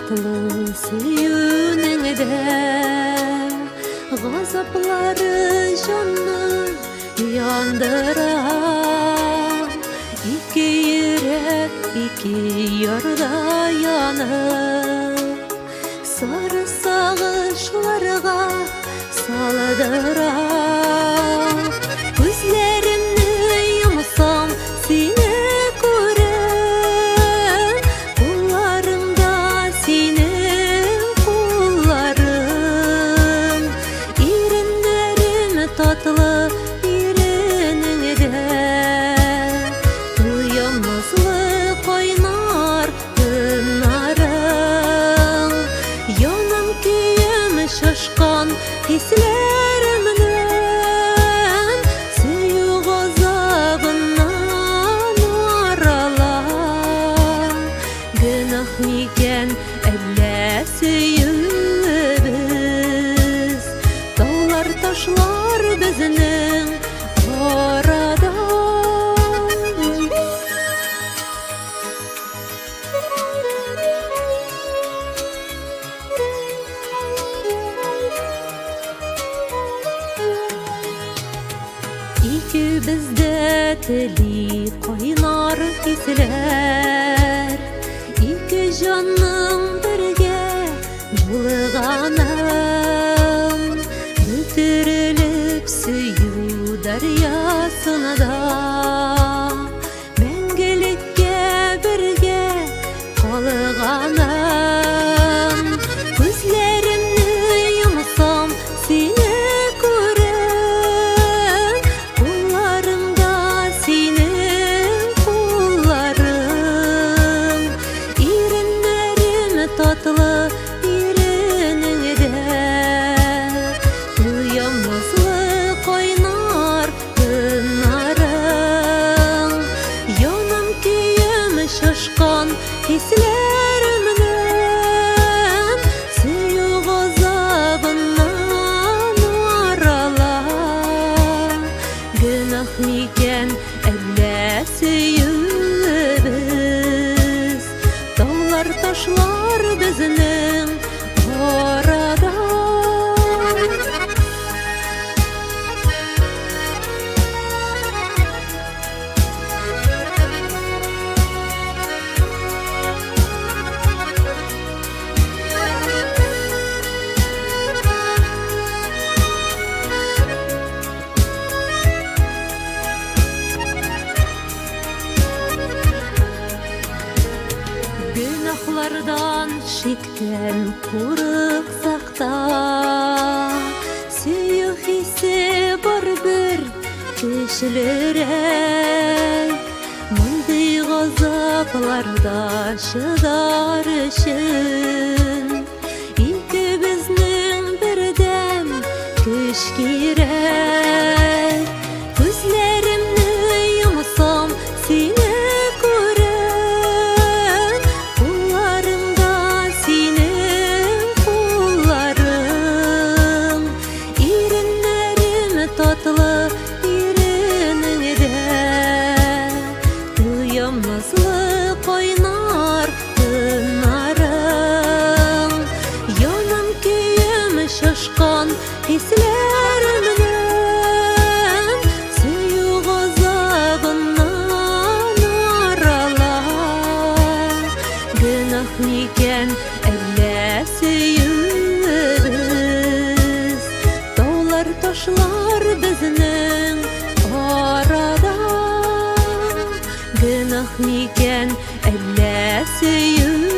татлы сөюнеңдә, газаплары җанны яндыра. Ике йөрәк ике ярда янып, сары сагышларга салдыра. Күзләремне йомсам сине күрәм, кулларымда синең кулларың, иреннәрем татлы иренеңдә, туймаслы кайнар тыннарың, янам көем шашкан хисләремнән, сөю газабыннан аралам. Гөнаһ микән әллә сөюбез, таулар ташлар безнең арада. Икебездә тели кайнар хисләр, ике җанның бергә булганын, бөтерелеп сөю дәрьясында, мәңгелеккә бергә калганын. Күзләремне йомсам сине күрәм, кулларымда синең кулларың, иреннәрем татлы иренеңдә, туймаслы кайнар тыннарың, янам көем шашкан хисләремнән, сөю газабыннан аралам. Гөнаһ микән әллә сөюбез, таулар ташлар безнең арада. Гөнаһлардан шиктән курыксак та, сөю хисе бар бер көчлерәк, мондый газапларда чыдар өчен, икебезнең бердәм көч кирәк. Күзләремне йомсам сине күрәм, кулларымда синең кулларың, иреннәрем татлы иренеңдә, туймаслы кайнар тыннарың, янам көем шашкан хисләремнән, сөю газабыннан аралам. Гөнаһ микән әллә сөюбез, таулар ташлар безнең арада. Гөнаһ микән әллә сөюбез,